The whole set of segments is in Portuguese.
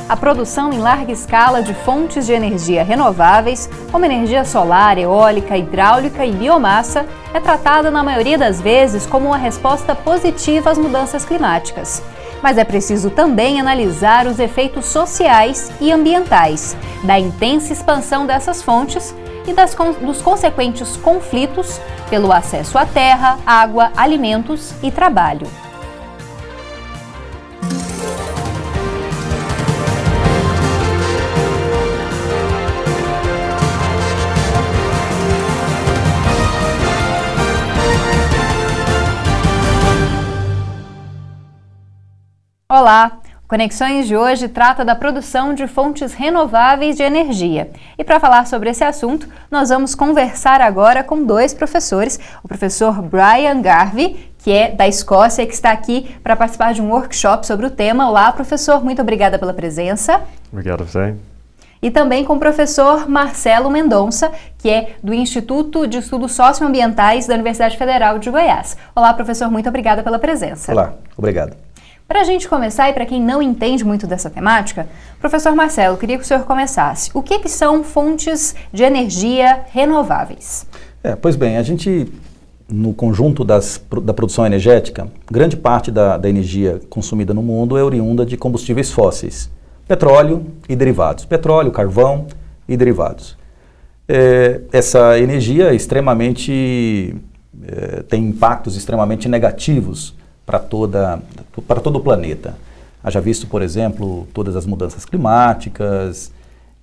A produção em larga escala de fontes de energia renováveis, como energia solar, eólica, hidráulica e biomassa, é tratada na maioria das vezes como uma resposta positiva às mudanças climáticas. Mas é preciso também analisar os efeitos sociais e ambientais da intensa expansão dessas fontes e dos consequentes conflitos pelo acesso à terra, água, alimentos e trabalho. Olá! O Conexões de hoje trata da produção de fontes renováveis de energia. E para falar sobre esse assunto, nós vamos conversar agora com dois professores. O professor Brian Garvey, que é da Escócia, que está aqui para participar de um workshop sobre o tema. Olá, professor, muito obrigada pela presença. Obrigado, Zé. E também com o professor Marcelo Mendonça, que é do Instituto de Estudos Socioambientais da Universidade Federal de Goiás. Olá, professor, muito obrigada pela presença. Olá, obrigado. Para a gente começar, e para quem não entende muito dessa temática, professor Marcelo, queria que o senhor começasse. O que são fontes de energia renováveis? Pois bem, a gente, no conjunto da produção energética, grande parte da energia consumida no mundo é oriunda de combustíveis fósseis, petróleo e derivados, petróleo, carvão e derivados. Essa energia tem impactos extremamente negativos para todo o planeta. Haja visto, por exemplo, todas as mudanças climáticas,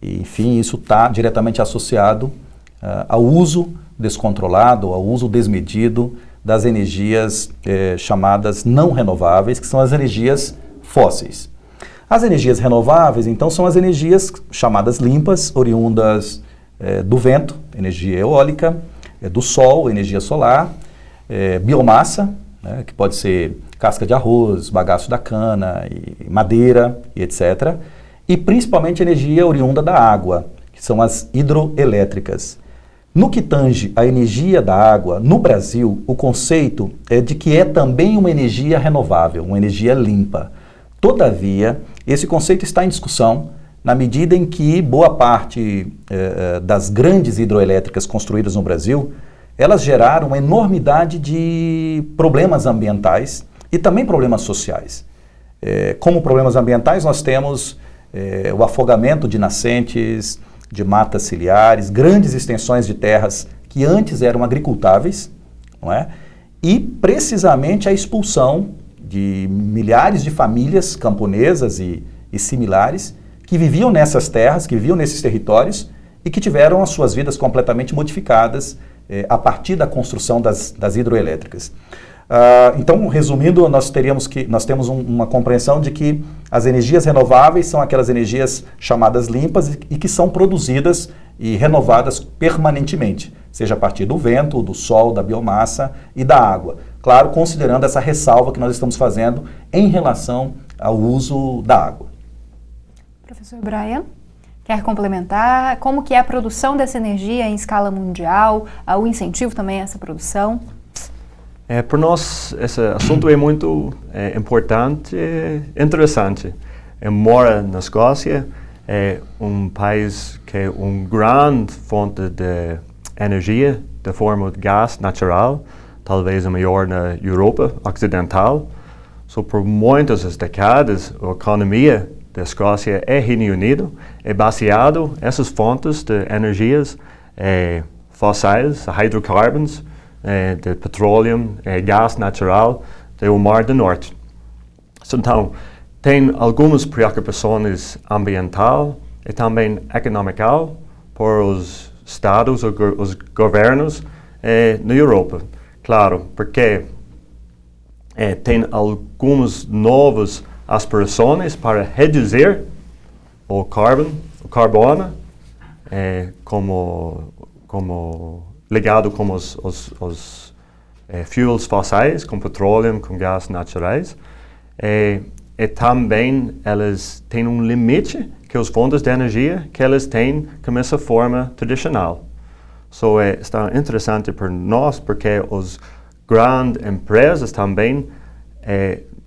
e, enfim, isso está diretamente associado ao uso descontrolado, ao uso desmedido das energias chamadas não renováveis, que são as energias fósseis. As energias renováveis, então, são as energias chamadas limpas, oriundas do vento, energia eólica, do sol, energia solar, biomassa, que pode ser casca de arroz, bagaço da cana, e madeira, e etc. E principalmente energia oriunda da água, que são as hidroelétricas. No que tange a energia da água, no Brasil, o conceito é de que é também uma energia renovável, uma energia limpa. Todavia, esse conceito está em discussão na medida em que boa parte das grandes hidroelétricas construídas no Brasil, elas geraram uma enormidade de problemas ambientais e também problemas sociais. Como problemas ambientais, nós temos o afogamento de nascentes, de matas ciliares, grandes extensões de terras que antes eram agricultáveis, não é? E precisamente a expulsão de milhares de famílias camponesas e similares que viviam nessas terras, que viviam nesses territórios e que tiveram as suas vidas completamente modificadas a partir da construção das hidroelétricas. Então, resumindo, nós temos uma compreensão de que as energias renováveis são aquelas energias chamadas limpas e que são produzidas e renovadas permanentemente, seja a partir do vento, do sol, da biomassa e da água. Claro, considerando essa ressalva que nós estamos fazendo em relação ao uso da água. Professor Brian? Quer complementar? Como que é a produção dessa energia em escala mundial? O incentivo também a essa produção? Para nós, esse assunto é muito importante e interessante. Eu moro na Escócia, é um país que é uma grande fonte de energia de forma de gás natural, talvez a maior na Europa Ocidental. Por muitas décadas, a economia da Escócia e Reino Unido é baseado nessas fontes de energias fósseis, hidrocarbons, de petróleo, gás natural do Mar do Norte. Então, tem algumas preocupações ambientais e também econômicas por os estados ou os governos na Europa. Claro, porque tem algumas novas aspirações para reduzir o carbono, como ligado com os fuels fósseis, com petróleo, com gás naturais. E também elas têm um limite que os fontes de energia que elas têm com essa forma tradicional. Está interessante para nós porque as grandes empresas também,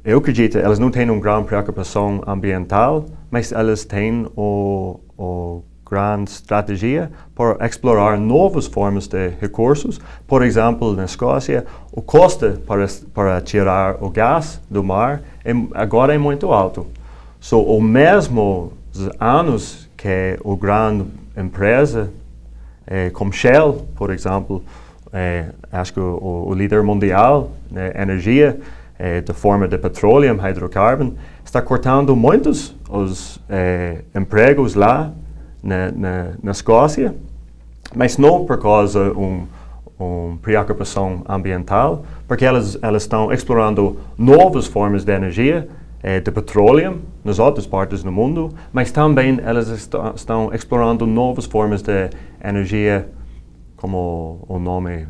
eu acredito, elas não têm uma grande preocupação ambiental, mas elas têm a grande estratégia para explorar novas formas de recursos. Por exemplo, na Escócia, o custo para tirar o gás do mar agora é muito alto. O mesmo anos que a grande empresa, como Shell, por exemplo, acho que o líder mundial na energia, de forma de petróleo, hidrocarbono, está cortando muitos os empregos lá na Escócia, mas não por causa de uma preocupação ambiental, porque elas estão explorando novas formas de energia, de petróleo nas outras partes do mundo, mas também elas estão explorando novas formas de energia, como o nome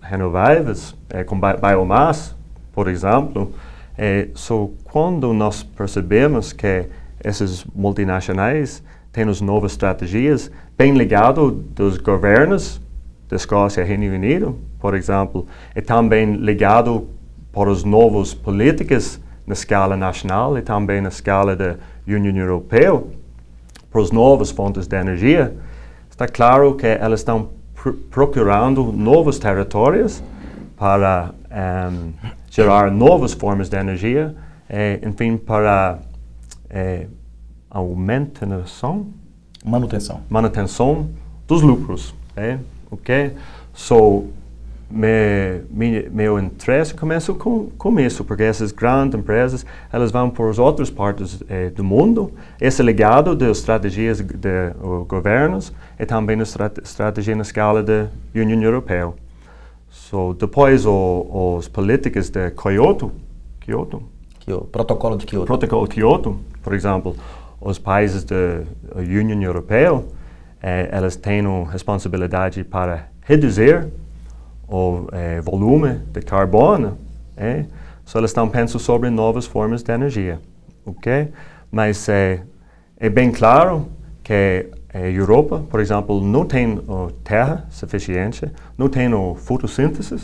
renováveis, com biomassa, por exemplo. Quando nós percebemos que essas multinacionais têm as novas estratégias, bem ligado dos governos da Escócia e Reino Unido, por exemplo, e também ligado para as novas políticas na escala nacional e também na escala da União Europeia, para as novas fontes de energia, está claro que elas estão procurando novos territórios para gerar novas formas de energia, enfim, para manutenção dos lucros. Ok? Meu interesse começa com isso, porque essas grandes empresas, elas vão para as outras partes do mundo. Esse legado das estratégias de governos e também a estratégia na escala da União Europeia. Depois, as políticas de Kyoto, Protocolo de Kyoto. Protocolo de Kyoto, por exemplo, os países da União Europeia, elas têm a responsabilidade para reduzir o volume de carbono, elas estão pensando sobre novas formas de energia, ok? Mas é bem claro que a Europa, por exemplo, não tem terra suficiente, não tem fotossíntese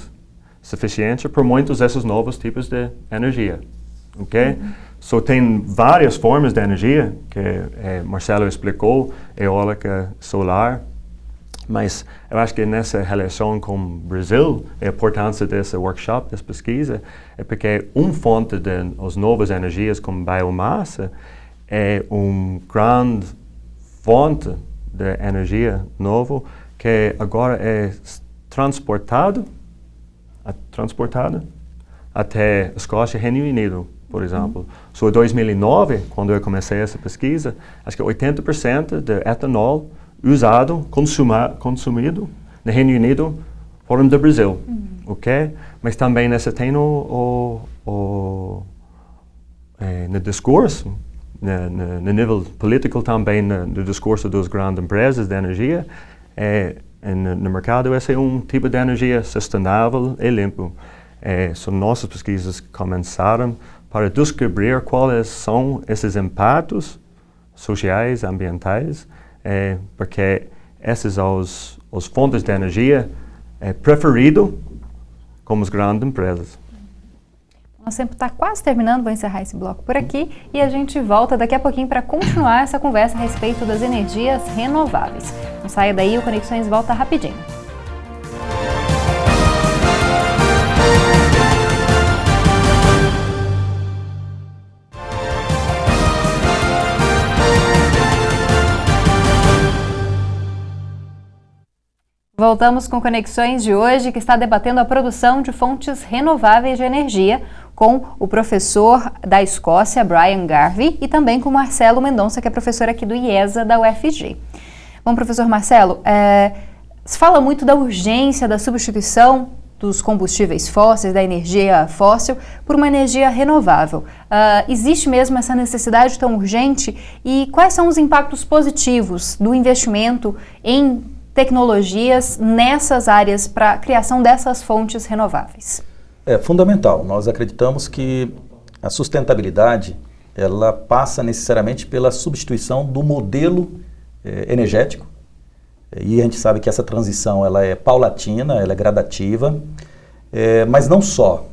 suficiente para muitos desses novos tipos de energia, ok? Tem várias formas de energia que Marcelo explicou, eólica, solar, mas eu acho que nessa relação com o Brasil, a importância desse workshop, dessa pesquisa, é porque uma fonte das novas energias como biomassa é uma grande fonte de energia nova que agora é transportada até a Escócia e Reino Unido, por exemplo. Em 2009, quando eu comecei essa pesquisa, acho que 80% de etanol usado, consumido no Reino Unido foram do Brasil, ok? Mas também tem no discurso, no nível político também, no discurso das grandes empresas de energia, no mercado, esse é um tipo de energia sustentável e limpo. Nossas pesquisas começaram para descobrir quais são esses impactos sociais, ambientais, porque essas são as fontes de energia preferidas como as grandes empresas. Nosso tempo está quase terminando, vou encerrar esse bloco por aqui e a gente volta daqui a pouquinho para continuar essa conversa a respeito das energias renováveis. Não saia daí, o Conexões volta rapidinho. Voltamos com Conexões de hoje, que está debatendo a produção de fontes renováveis de energia com o professor da Escócia, Brian Garvey, e também com Marcelo Mendonça, que é professor aqui do IESA, da UFG. Bom, professor Marcelo, se fala muito da urgência da substituição dos combustíveis fósseis, da energia fóssil, por uma energia renovável. Existe mesmo essa necessidade tão urgente? E quais são os impactos positivos do investimento em tecnologias nessas áreas para a criação dessas fontes renováveis? É fundamental. Nós acreditamos que a sustentabilidade ela passa necessariamente pela substituição do modelo energético. E a gente sabe que essa transição ela é paulatina, ela é gradativa, mas não só,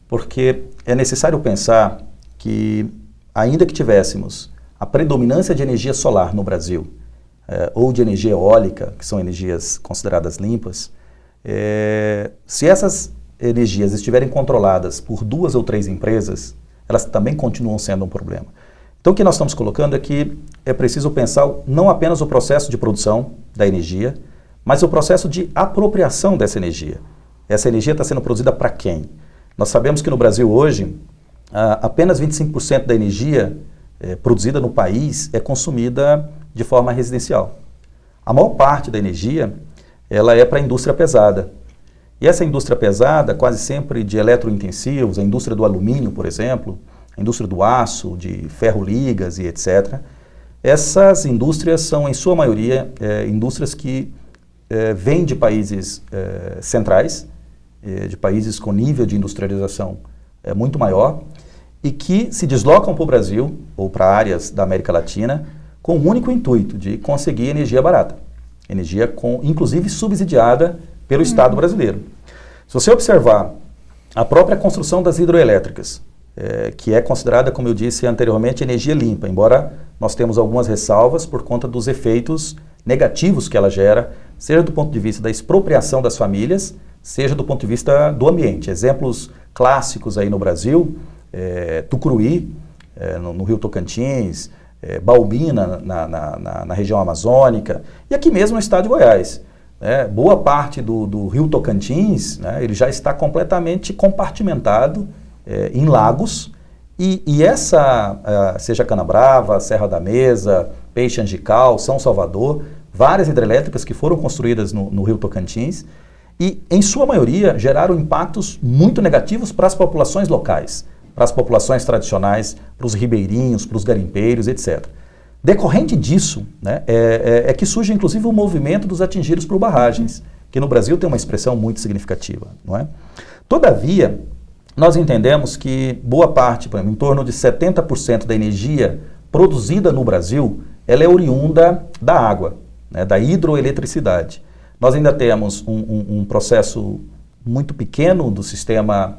porque é necessário pensar que, ainda que tivéssemos a predominância de energia solar no Brasil, ou de energia eólica, que são energias consideradas limpas, se essas energias estiverem controladas por 2 ou 3 empresas, elas também continuam sendo um problema. Então o que nós estamos colocando é que é preciso pensar não apenas o processo de produção da energia, mas o processo de apropriação dessa energia. Essa energia está sendo produzida para quem? Nós sabemos que no Brasil hoje, apenas 25% da energia produzida no país é consumida de forma residencial. A maior parte da energia ela é para a indústria pesada. E essa indústria pesada, quase sempre de eletrointensivos, a indústria do alumínio, por exemplo, a indústria do aço, de ferro-ligas e etc., essas indústrias são, em sua maioria, indústrias que vêm de países centrais, de países com nível de industrialização muito maior, e que se deslocam para o Brasil ou para áreas da América Latina com o único intuito de conseguir energia barata. Energia inclusive subsidiada pelo Estado brasileiro. Se você observar a própria construção das hidroelétricas, que é considerada, como eu disse anteriormente, energia limpa, embora nós temos algumas ressalvas por conta dos efeitos negativos que ela gera, seja do ponto de vista da expropriação das famílias, seja do ponto de vista do ambiente. Exemplos clássicos aí no Brasil, Tucuruí, no Rio Tocantins, Baubina, na região amazônica, e aqui mesmo no estado de Goiás. Boa parte do Rio Tocantins, ele já está completamente compartimentado em lagos, e essa, seja Canabrava, Serra da Mesa, Peixe Angical, São Salvador, várias hidrelétricas que foram construídas no Rio Tocantins, e em sua maioria geraram impactos muito negativos para as populações locais, para as populações tradicionais, para os ribeirinhos, para os garimpeiros, etc. Decorrente disso, é que surge inclusive o movimento dos atingidos por barragens, que no Brasil tem uma expressão muito significativa. Não é? Todavia, nós entendemos que boa parte, por exemplo, em torno de 70% da energia produzida no Brasil, ela é oriunda da água, da hidroeletricidade. Nós ainda temos um processo muito pequeno do sistema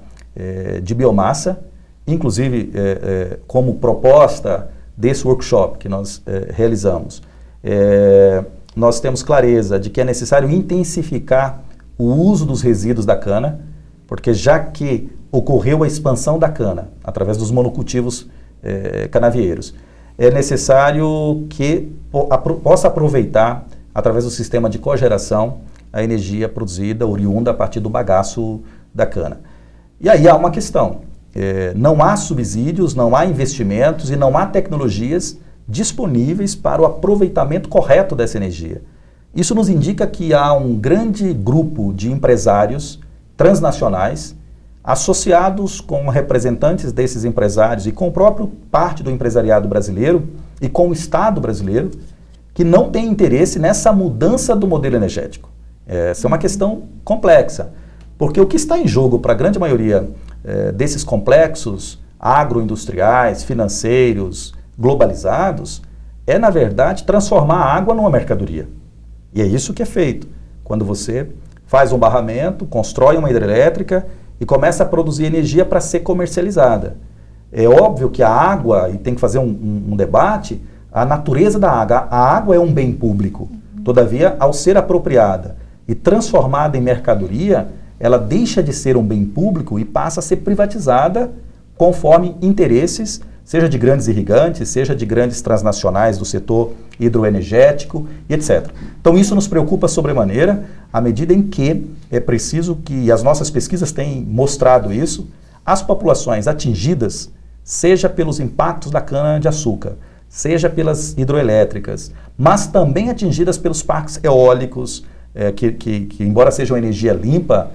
de biomassa, inclusive como proposta desse workshop que nós realizamos. Nós temos clareza de que é necessário intensificar o uso dos resíduos da cana, porque já que ocorreu a expansão da cana através dos monocultivos canavieiros, é necessário que possa aproveitar, através do sistema de cogeração, a energia produzida, oriunda a partir do bagaço da cana. E aí há uma questão. Não há subsídios, não há investimentos e não há tecnologias disponíveis para o aproveitamento correto dessa energia. Isso nos indica que há um grande grupo de empresários transnacionais associados com representantes desses empresários e com a própria parte do empresariado brasileiro e com o Estado brasileiro que não tem interesse nessa mudança do modelo energético. Essa é uma questão complexa, porque o que está em jogo para a grande maioria desses complexos agroindustriais, financeiros, globalizados, é, na verdade, transformar a água numa mercadoria. E é isso que é feito. Quando você faz um barramento, constrói uma hidrelétrica e começa a produzir energia para ser comercializada. É óbvio que a água, e tem que fazer um debate, a natureza da água. A água é um bem público. Todavia, ao ser apropriada e transformada em mercadoria, ela deixa de ser um bem público e passa a ser privatizada conforme interesses, seja de grandes irrigantes, seja de grandes transnacionais do setor hidroenergético e etc. Então isso nos preocupa sobremaneira, à medida em que é preciso que, e as nossas pesquisas têm mostrado isso, as populações atingidas, seja pelos impactos da cana-de-açúcar, seja pelas hidroelétricas, mas também atingidas pelos parques eólicos, que embora sejam energia limpa,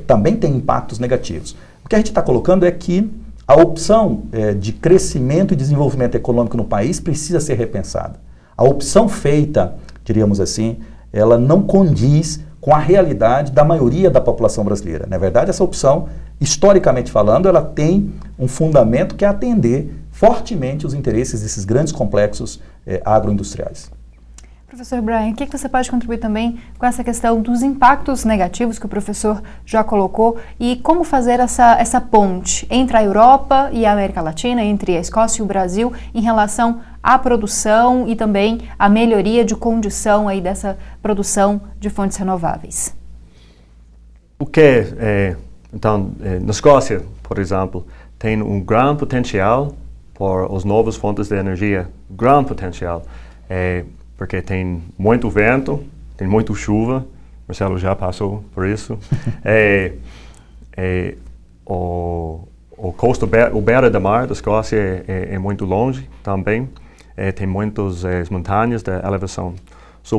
também tem impactos negativos. O que a gente está colocando é que a opção de crescimento e desenvolvimento econômico no país precisa ser repensada. A opção feita, diríamos assim, ela não condiz com a realidade da maioria da população brasileira. Na verdade, essa opção, historicamente falando, ela tem um fundamento que é atender fortemente os interesses desses grandes complexos agroindustriais. Professor Brian, o que você pode contribuir também com essa questão dos impactos negativos que o professor já colocou e como fazer essa ponte entre a Europa e a América Latina, entre a Escócia e o Brasil, em relação à produção e também à melhoria de condição aí dessa produção de fontes renováveis? Então, na Escócia, por exemplo, tem um grande potencial para as novas fontes de energia, grande potencial. Porque tem muito vento, tem muita chuva, Marcelo já passou por isso. O costo, o beira do mar da Escócia é muito longe também. Tem muitas montanhas de elevação.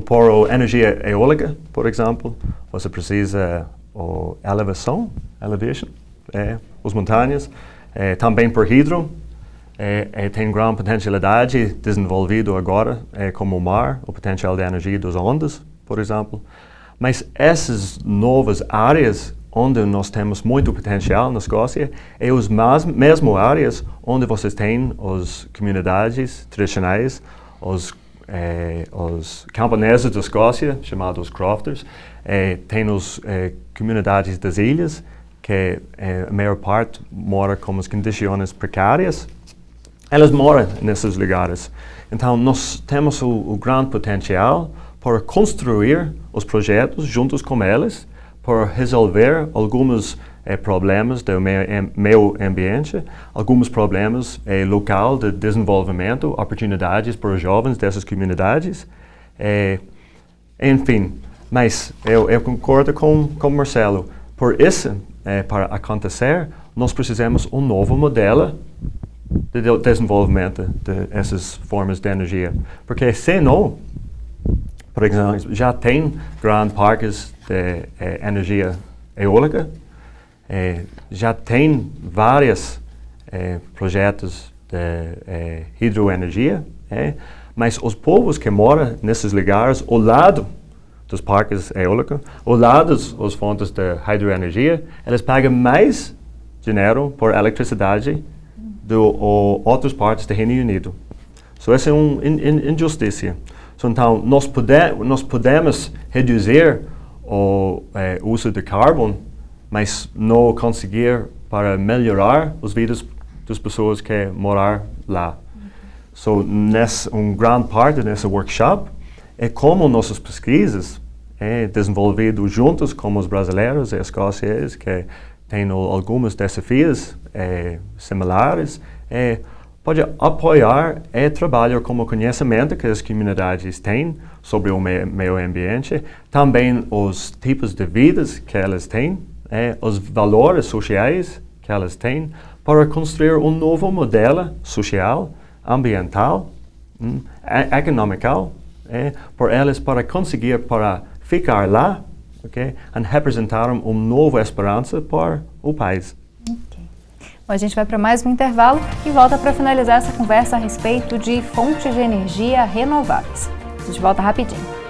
Por energia eólica, por exemplo, você precisa elevation, as montanhas. Também por hidro. Tem grande potencialidade desenvolvido agora, como o mar, o potencial de energia das ondas, por exemplo. Mas essas novas áreas onde nós temos muito potencial na Escócia as mesmas áreas onde vocês têm as comunidades tradicionais, os camponeses da Escócia, chamados crofters, tem as comunidades das ilhas, que a maior parte mora com as condições precárias. Elas moram nesses lugares. Então, nós temos o grande potencial para construir os projetos juntos com eles, para resolver alguns problemas do meio ambiente, alguns problemas local de desenvolvimento, oportunidades para os jovens dessas comunidades. Enfim, mas eu concordo com Marcelo. Por isso, para acontecer, nós precisamos um novo modelo de desenvolvimento dessas formas de energia. Porque se não, por exemplo, já tem grandes parques de energia eólica, já tem vários projetos de hidroenergia, mas os povos que moram nesses lugares ao lado dos parques eólicos, ao lado das fontes de hidroenergia, eles pagam mais dinheiro por eletricidade de outras partes do Reino Unido. Essa é uma injustiça. Então, nós podemos reduzir o uso de carbono, mas não conseguir para melhorar as vidas das pessoas que moram lá. Grande parte desse workshop é como nossas pesquisas desenvolvidas juntos com os brasileiros e escoceses que têm alguns desafios similares, pode apoiar e trabalhar com o conhecimento que as comunidades têm sobre o meio ambiente, também os tipos de vidas que elas têm, os valores sociais que elas têm, para construir um novo modelo social, ambiental, econômico, para elas para conseguir para ficar lá, e representar uma nova esperança para o país. Bom, a gente vai para mais um intervalo e volta para finalizar essa conversa a respeito de fontes de energia renováveis. A gente volta rapidinho.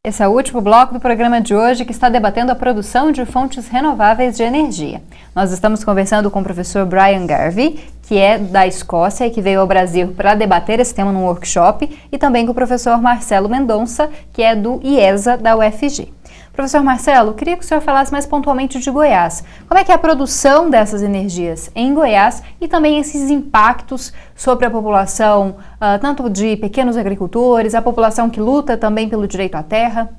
Esse é o último bloco do programa de hoje, que está debatendo a produção de fontes renováveis de energia. Nós estamos conversando com o professor Brian Garvey, que é da Escócia e que veio ao Brasil para debater esse tema num workshop, e também com o professor Marcelo Mendonça, que é do IESA da UFG. Professor Marcelo, queria que o senhor falasse mais pontualmente de Goiás. Como é que é a produção dessas energias em Goiás e também esses impactos sobre a população, tanto de pequenos agricultores, a população que luta também pelo direito à terra?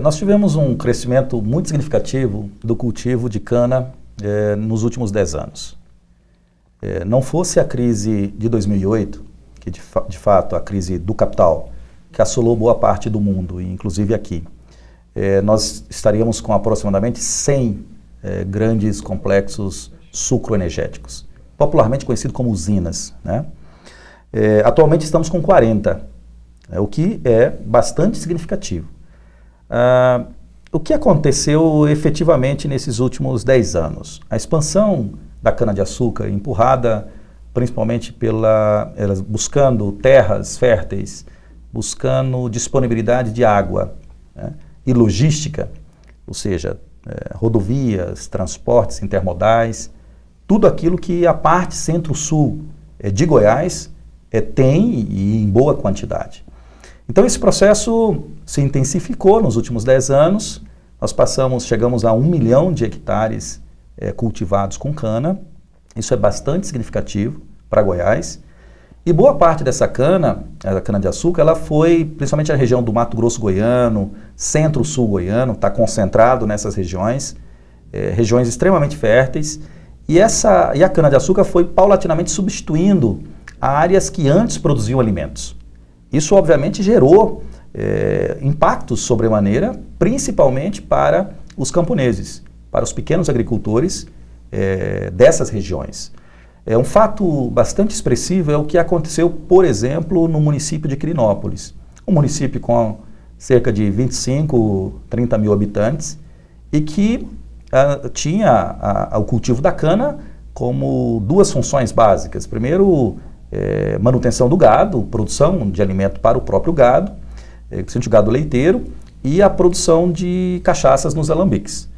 Nós tivemos um crescimento muito significativo do cultivo de cana nos últimos 10 anos. Não fosse a crise de 2008, que de fato a crise do capital, que assolou boa parte do mundo, inclusive aqui, nós estaríamos com aproximadamente 100 grandes complexos sucroenergéticos, popularmente conhecido como usinas, né? Atualmente estamos com 40, o que é bastante significativo. O que aconteceu efetivamente nesses últimos 10 anos? A expansão da cana-de-açúcar, empurrada principalmente elas buscando terras férteis buscando disponibilidade de água, né, e logística, ou seja, rodovias, transportes intermodais, tudo aquilo que a parte centro-sul de Goiás tem e em boa quantidade. Então esse processo se intensificou nos últimos 10 anos, nós chegamos a 1 milhão de hectares cultivados com cana, isso é bastante significativo para Goiás, e boa parte dessa cana, a cana-de-açúcar, ela foi principalmente a região do Mato Grosso goiano, centro-sul goiano, está concentrado nessas regiões, regiões extremamente férteis, e a cana-de-açúcar foi paulatinamente substituindo áreas que antes produziam alimentos. Isso obviamente gerou impactos sobremaneira, principalmente para os camponeses, para os pequenos agricultores dessas regiões. Um fato bastante expressivo é o que aconteceu, por exemplo, no município de Quirinópolis, um município com cerca de 25, 30 mil habitantes e que tinha o cultivo da cana como 2 funções básicas. Primeiro, manutenção do gado, produção de alimento para o próprio gado, principalmente o gado leiteiro, e a produção de cachaças nos alambiques.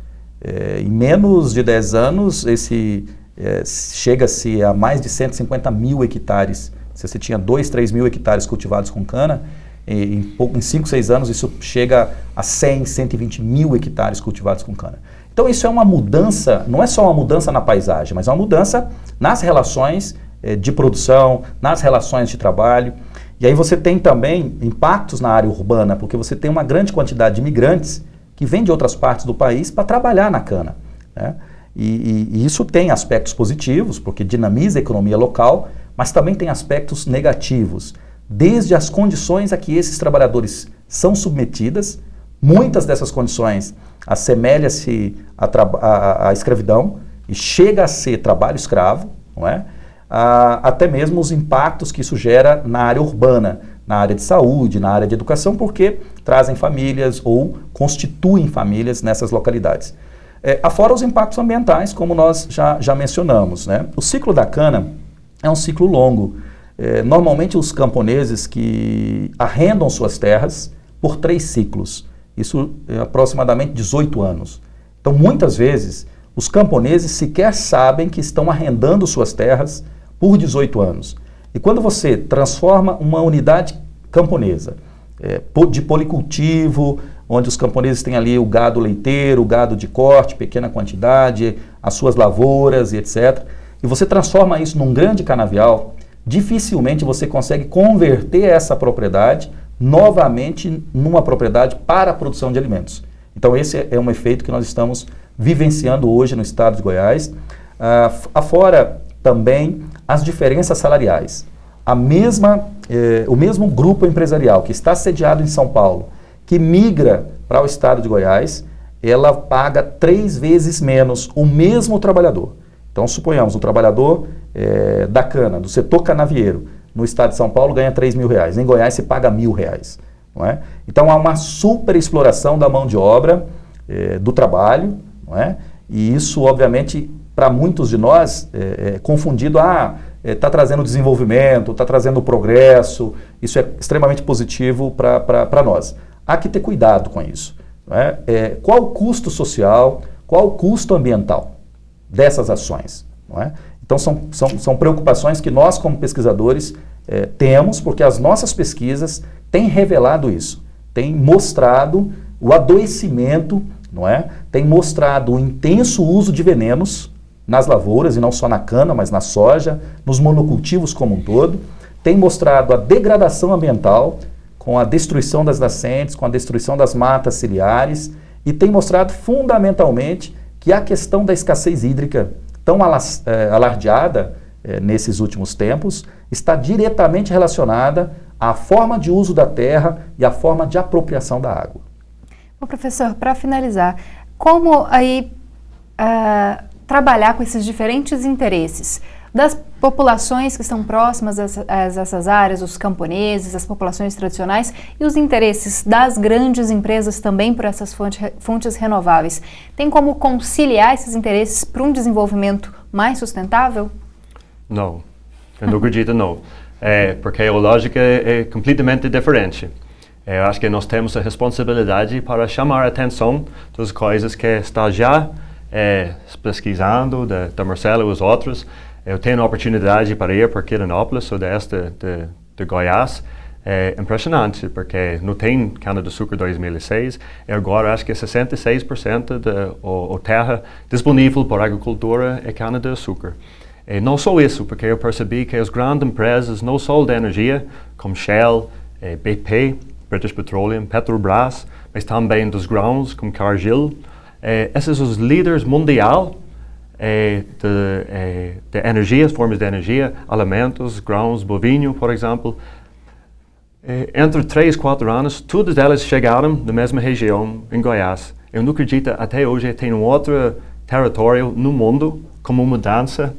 Em menos de 10 anos, chega-se a mais de 150 mil hectares. Se você tinha 2, 3 mil hectares cultivados com cana, em 5, 6 anos isso chega a 100, 120 mil hectares cultivados com cana. Então isso é uma mudança, não é só uma mudança na paisagem, mas é uma mudança nas relações de produção, nas relações de trabalho. E aí você tem também impactos na área urbana, porque você tem uma grande quantidade de imigrantes que vêm de outras partes do país para trabalhar na cana, né? E isso tem aspectos positivos, porque dinamiza a economia local, mas também tem aspectos negativos, desde as condições a que esses trabalhadores são submetidas. Muitas dessas condições assemelham-se à escravidão e chega a ser trabalho escravo, não é? Até mesmo os impactos que isso gera na área urbana, na área de saúde, na área de educação, porque trazem famílias ou constituem famílias nessas localidades. Afora os impactos ambientais, como nós já mencionamos, né? O ciclo da cana é um ciclo longo. Normalmente os camponeses que arrendam suas terras por 3 ciclos, isso é aproximadamente 18 anos. Então muitas vezes os camponeses sequer sabem que estão arrendando suas terras por 18 anos. E quando você transforma uma unidade camponesa de policultivo, onde os camponeses têm ali o gado leiteiro, o gado de corte, pequena quantidade, as suas lavouras e etc. E você transforma isso num grande canavial, dificilmente você consegue converter essa propriedade novamente numa propriedade para a produção de alimentos. Então esse é um efeito que nós estamos vivenciando hoje no estado de Goiás. Afora também as diferenças salariais. O mesmo grupo empresarial que está sediado em São Paulo, que migra para o estado de Goiás, ela paga 3 vezes menos o mesmo trabalhador. Então, suponhamos, um trabalhador da cana, do setor canavieiro, no estado de São Paulo ganha R$3.000. Em Goiás se paga R$1.000. Não é? Então, há uma superexploração da mão de obra, do trabalho, não é? E isso, obviamente, para muitos de nós, é confundido, está trazendo desenvolvimento, está trazendo progresso, isso é extremamente positivo para nós. Há que ter cuidado com isso. Não é? Qual o custo social, qual o custo ambiental dessas ações? Não é? Então são preocupações que nós como pesquisadores temos, porque as nossas pesquisas têm revelado isso, têm mostrado o adoecimento, não é? Tem mostrado o intenso uso de venenos nas lavouras, e não só na cana, mas na soja, nos monocultivos como um todo, tem mostrado a degradação ambiental, com a destruição das nascentes, com a destruição das matas ciliares, e tem mostrado fundamentalmente que a questão da escassez hídrica, tão alardeada nesses últimos tempos, está diretamente relacionada à forma de uso da terra e à forma de apropriação da água. Bom, professor, para finalizar, como aí trabalhar com esses diferentes interesses das populações que estão próximas a essas áreas, os camponeses, as populações tradicionais e os interesses das grandes empresas também por essas fontes renováveis? Tem como conciliar esses interesses para um desenvolvimento mais sustentável? Não, eu não acredito não. porque a lógica é completamente diferente. Eu acho que nós temos a responsabilidade para chamar a atenção das coisas que está já pesquisando, da Marcelo e os outros. Eu tenho a oportunidade para ir para Quirinópolis, sudeste de Goiás. É impressionante, porque não tem cana-de-açúcar 2006, e agora acho que 66% da terra disponível para agricultura é cana-de-açúcar. E não só isso, porque eu percebi que as grandes empresas, não só de energia, como Shell, BP, British Petroleum, Petrobras, mas também dos grãos, como Cargill, esses são os líderes mundiais de energia, formas de energia, alimentos, grãos, bovinho, por exemplo. Entre 3 e 4 anos, todas elas chegaram da mesma região, em Goiás. Eu não acredito, até hoje, tem um outro território no mundo como mudança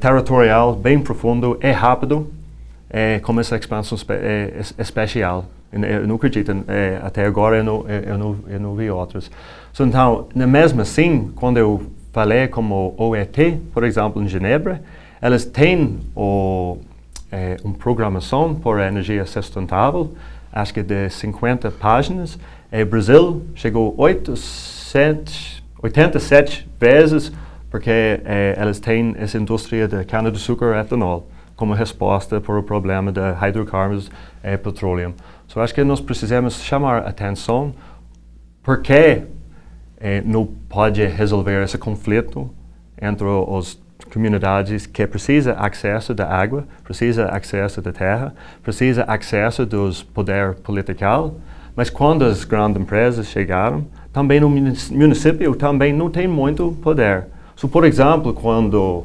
territorial bem profundo e rápido, como essa expansão especial. Eu não acredito, até agora eu não vi outros. Então, mesmo assim, quando eu falei como OET, por exemplo, em Genebra, elas têm uma programação para energia sustentável, acho que de 50 páginas. O Brasil chegou 87 vezes, porque elas têm essa indústria de cana-de-açúcar e etanol como resposta para o problema de hidrocarbonos e petróleo. Então, acho que nós precisamos chamar a atenção porque não pode resolver esse conflito entre as comunidades que precisam acesso da água, precisam acesso da terra, precisam acesso dos poder político, mas quando as grandes empresas chegaram, também no município também não tem muito poder. So, por exemplo, quando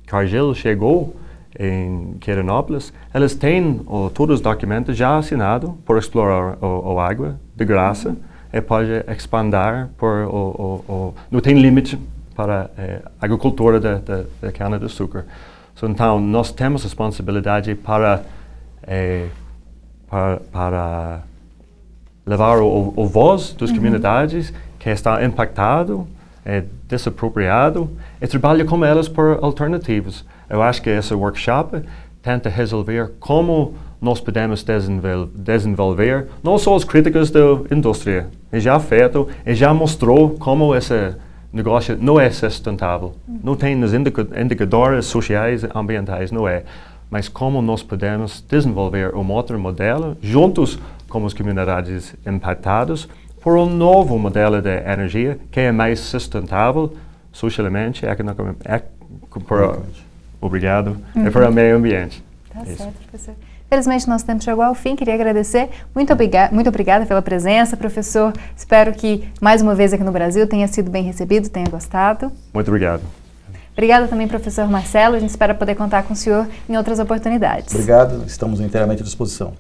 Cargill chegou em Quirinópolis, eles têm todos os documentos já assinados para explorar a água de graça e pode expandir não tem limite para a agricultura da cana-de-açúcar. So, então, nós temos responsabilidade para levar o voz das comunidades que está impactado, desapropriado, e trabalhar com elas por alternativas. Eu acho que esse workshop tenta resolver como nós podemos desenvolver não só as críticas da indústria, e já feito, e já mostrou como esse negócio não é sustentável. Não tem os indicadores sociais e ambientais, não é. Mas como nós podemos desenvolver um outro modelo, juntos com as comunidades impactadas, por um novo modelo de energia que é mais sustentável socialmente, economicamente, obrigado, e para o meio ambiente. Tá certo, professor. Felizmente, nosso tempo chegou ao fim. Queria agradecer. Muito obrigada pela presença, professor. Espero que, mais uma vez aqui no Brasil, tenha sido bem recebido, tenha gostado. Muito obrigado. Obrigada também, professor Marcelo. A gente espera poder contar com o senhor em outras oportunidades. Obrigado. Estamos inteiramente à disposição.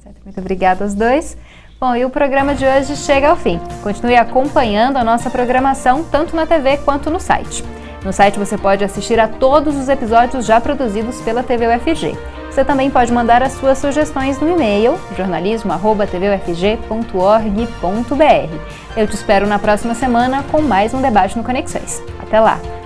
Certo. Muito obrigada aos dois. Bom, e o programa de hoje chega ao fim. Continue acompanhando a nossa programação, tanto na TV quanto no site. No site você pode assistir a todos os episódios já produzidos pela TV UFG. Você também pode mandar as suas sugestões no e-mail jornalismo@tvufg.org.br. Eu te espero na próxima semana com mais um debate no Conexões. Até lá!